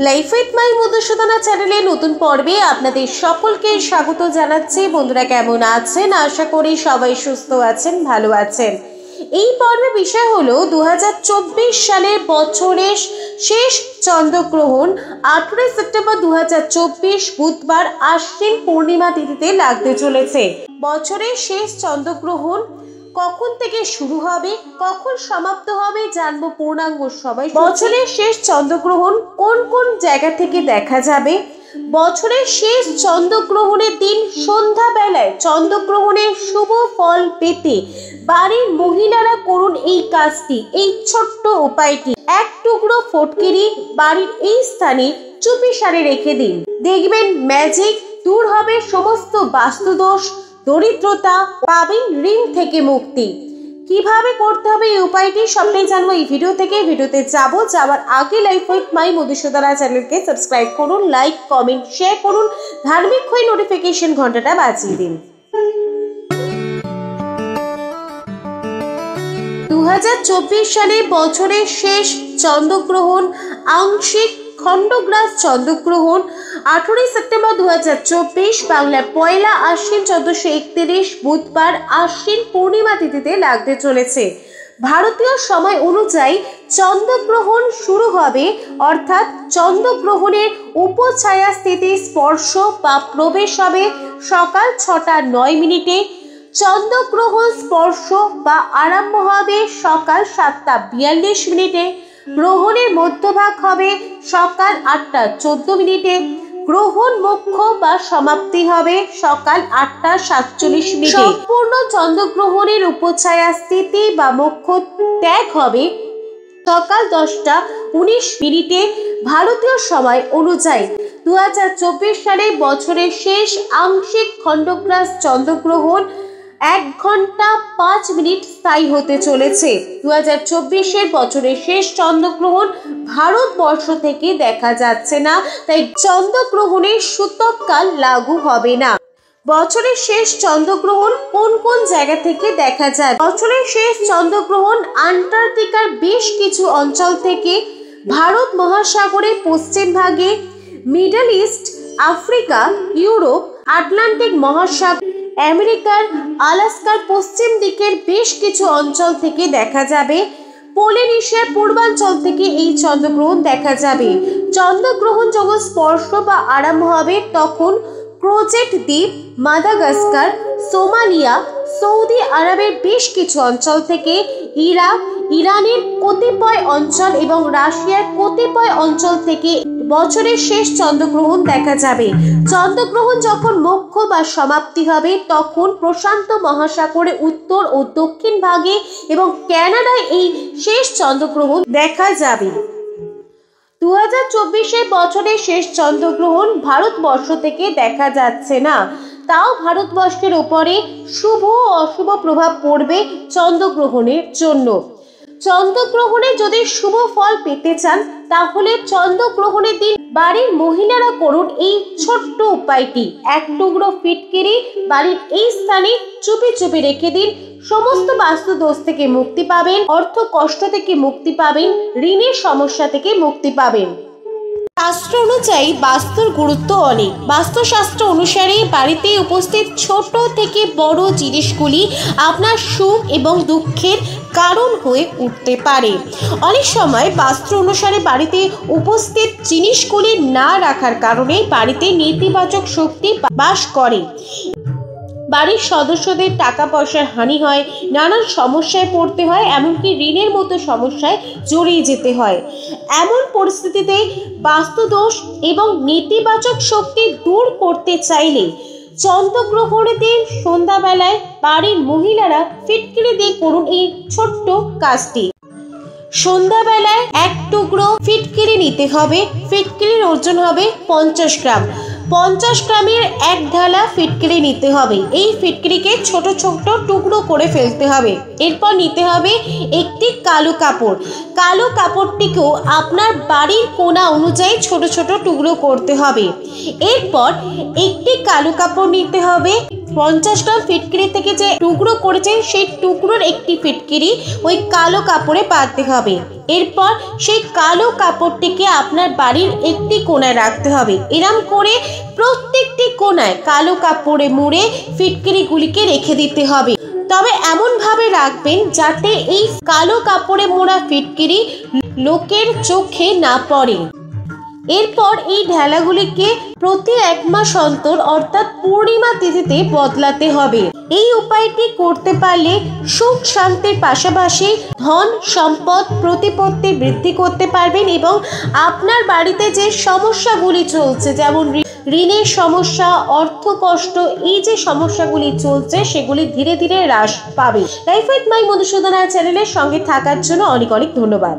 Life with my Madhusudana চ্যানেলে নতুন পর্বে আপনাদের সকলকে স্বাগত জানাচ্ছি। বন্ধুরা কেমন আছেন? আশা করি সবাই সুস্থ আছেন, ভালো আছেন। এই পর্বে বিষয় হলো 2024 সালের বছরের শেষ চন্দ্রগ্রহণ 18 সেপ্টেম্বর 2024 বুধবার আশ্বিন পূর্ণিমা তিথিতে লাগতে চলেছে। বছরের শেষ চন্দ্রগ্রহণ কখন থেকে শুরু হবে, কখন সমাপ্ত হবে জানবো পূর্ণাঙ্গ সবাই। বছরের শেষ চন্দ্রগ্রহণ কোন কোন জায়গা থেকে দেখা যাবে, বছরের শেষ চন্দ্রগ্রহণের দিন সন্ধ্যাবেলায় চন্দ্রগ্রহণের শুভ ফল পেতে বাড়ির মহিলারা করুন এই কাজটি, এই ছোট্ট উপায়টি। এক টুকরো ফটকিরি বাড়ির এই স্থানে চুপিসারে রেখে দিন, দেখবেন ম্যাজিক দূর হবে, সমস্ত বাস্তুদোষ দরিদ্রতা পাবেন, ঋণ থেকে মুক্তি। কিভাবে করতে হবে এই উপায়টি সবটাই জানবো এই ভিডিও থেকে। ভিডিওতে যাওয়ার আগে লাইফ উইথ মাই মধুসূদনা চ্যানেলকে সাবস্ক্রাইব করুন, লাইক কমেন্ট শেয়ার করুন, ধার্মিক হয়ে নোটিফিকেশন ঘন্টাটা বাজিয়ে দিন। 2024 সালে বছরের শেষ চন্দ্রগ্রহণ আংশিক খণ্ডগ্রাস চন্দ্রগ্রহণ 18 সেপ্টেম্বর 2024 বাংলার পয়লা আশ্বিন 1431 বুধবার আশ্বিন পূর্ণিমা তিথিতে লাগতে চলেছে। ভারতীয় সময় অনুযায়ী চন্দ্রগ্রহণ শুরু হবে, অর্থাৎ চন্দ্রগ্রহণের উপছায়া স্থিতি স্পর্শ বা প্রবেশ হবে সকাল 6টা 9 মিনিটে। চন্দ্রগ্রহণ স্পর্শ বা আরম্ভ হবে সকাল 7টা 42 মিনিটে। গ্রহণের মধ্যভাগ হবে সকাল 8টা 14 মিনিটে। গ্রহণ মোক্ষ বা সমাপ্তি হবে সকাল 8টা 47 মিনিটে। সম্পূর্ণ চন্দ্রগ্রহণের উপছায়া স্থিতি বা মোক্ষ ত্যাগ হবে সকাল 10টা 19 মিনিটে ভারতীয় সময় অনুযায়ী। 2024 সালে বছরের শেষ আংশিক খণ্ডগ্রাস চন্দ্রগ্রহণ 1 ঘন্টা 5 মিনিট স্থায়ী হতে চলেছে। 2024 বছরের শেষ চন্দ্রগ্রহণ ভারতবর্ষ থেকে দেখা যাচ্ছে না, তাই চন্দ্রগ্রহণের সূতককাল লাগু হবে না। বছরের শেষ চন্দ্রগ্রহণ কোন কোন জায়গা থেকে দেখা যায়? বছরের শেষ চন্দ্রগ্রহণ আন্টার্কটিকার বেশ কিছু অঞ্চল থেকে, ভারত মহাসাগরের পশ্চিম ভাগে, middle east, Africa, Europe, Atlantic মহাসাগর, আমেরিকার আলাস্কার পশ্চিম দিকের বেশ কিছু অঞ্চল থেকে দেখা যাবে। পলিনেশিয়ার পূর্বাঞ্চল থেকে এই চন্দ্রগ্রহণ দেখা যাবে। চন্দ্রগ্রহণ যখন স্পর্শ বা আরম্ভ হবে তখন ক্রোচেট দ্বীপ, মাদাগাস্কার, সোমালিয়া, সৌদি আরবের বেশ কিছু অঞ্চল থেকে, ইরাক, ইরানের কতিপয় অঞ্চল এবং রাশিয়ার কতিপয় অঞ্চল থেকে বছরের শেষ চন্দ্রগ্রহণ দেখা যাবে। চন্দ্রগ্রহণ যখন মোক্ষ বা সমাপ্তি হবে তখন প্রশান্ত মহাসাগরে উত্তর ও দক্ষিণ ভাগে এবং কানাডায় এই শেষ চন্দ্রগ্রহণ দেখা যাবে। 2024 বছরের শেষ চন্দ্রগ্রহণ ভারতবর্ষ থেকে দেখা যাচ্ছে না, তাও ভারতবর্ষের উপরে শুভ ও অশুভ প্রভাব পড়বে চন্দ্রগ্রহণের জন্য। চন্দ্রগ্রহণে যদি শুভ ফল পেতে চান তাহলে চন্দ্রগ্রহণের দিন বাড়ির মহিলারা করুন এই ছোট্ট উপায়টি। এক টুকরো ফিটকিরি বাড়ির এই স্থানে চুপি চুপি রেখে দিন, সমস্ত বাস্তু দোষ থেকে মুক্তি পাবেন, অর্থ কষ্ট থেকে মুক্তি পাবেন, ঋণের সমস্যা থেকে মুক্তি পাবেন। শাস্ত্র অনুযায়ী বাস্তুর গুরুত্ব অনেক। বাস্তুশাস্ত্র অনুসারে বাড়িতে উপস্থিত ছোট থেকে বড় জিনিসগুলি আপনার সুখ এবং দুঃখের কারণ হয়ে উঠতে পারে। অনেক সময় বাস্তু অনুসারে বাড়িতে উপস্থিত জিনিসগুলি না রাখার কারণে বাড়িতে নেতিবাচক শক্তি বাস করে, বাড়ির সদস্যদের টাকা পয়সার হানি হয়, নানান সমস্যায় পড়তে হয়, এমনকি ঋণের মতো সমস্যায় জড়িয়ে যেতে হয়। এমন পরিস্থিতিতে বাস্তুদোষ এবং নেতিবাচক শক্তি দূর করতে চাইলে চন্দ্রগ্রহণের দিন সন্ধ্যাবেলায় বাড়ির মহিলারা ফিটকিরি দিয়ে করুন এই ছোট্ট কাজটি। সন্ধ্যাবেলায় এক টুকরো ফিটকিরি নিতে হবে। ফিটকিরির ওজন হবে 50 গ্রাম। 50 গ্রামের এক ঢালা ফিটকিরি নিতে হবে। এই ফিটকিরিকে ছোট ছোট টুকরো করে ফেলতে হবে। এরপর নিতে হবে একটি কালো কাপড়। কালো কাপড়টিকেও আপনার বাড়ির কোণা অনুযায়ী ছোট ছোট টুকরো করতে হবে। এরপর একটি কালো কাপড় নিতে হবে। 50 গ্রাম ফিটকিরি থেকে যে টুকরো করেছেন সেই টুকরোর একটি ফিটকিরি ওই কালো কাপড়ে বাঁধতে হবে। এরপর সেই কালো কাপড়টিকে আপনার বাড়ির একটি কোণায় রাখতে হবে। এরম করে প্রত্যেকটি কোণায় কালো কাপড়ে মুড়ে ফিটকিরিগুলিকে রেখে দিতে হবে। তবে এমন ভাবে রাখবেন যাতে এই কালো কাপড়ে মোড়া ফিটকিরি লোকের চোখে না পড়ে। এরপর এই ঢেলাগুলিকে প্রতি 1 মাস অন্তর অর্থাৎ পূর্ণিমা তিথিতে বদলাতে হবে। এই উপায়টি করতে পারলে সুখ শান্তির পাশাপাশি ধন সম্পদ প্রতিপত্তি বৃদ্ধি করতে পারবেন এবং আপনার বাড়িতে যে সমস্যাগুলি চলছে, যেমন ঋণের সমস্যা, অর্থ কষ্ট, এই যে সমস্যাগুলি চলছে সেগুলি ধীরে ধীরে হ্রাস পাবে। লাইফ উইথ মাই মধুসূদনা চ্যানেলের সঙ্গে থাকার জন্য অনেক অনেক ধন্যবাদ।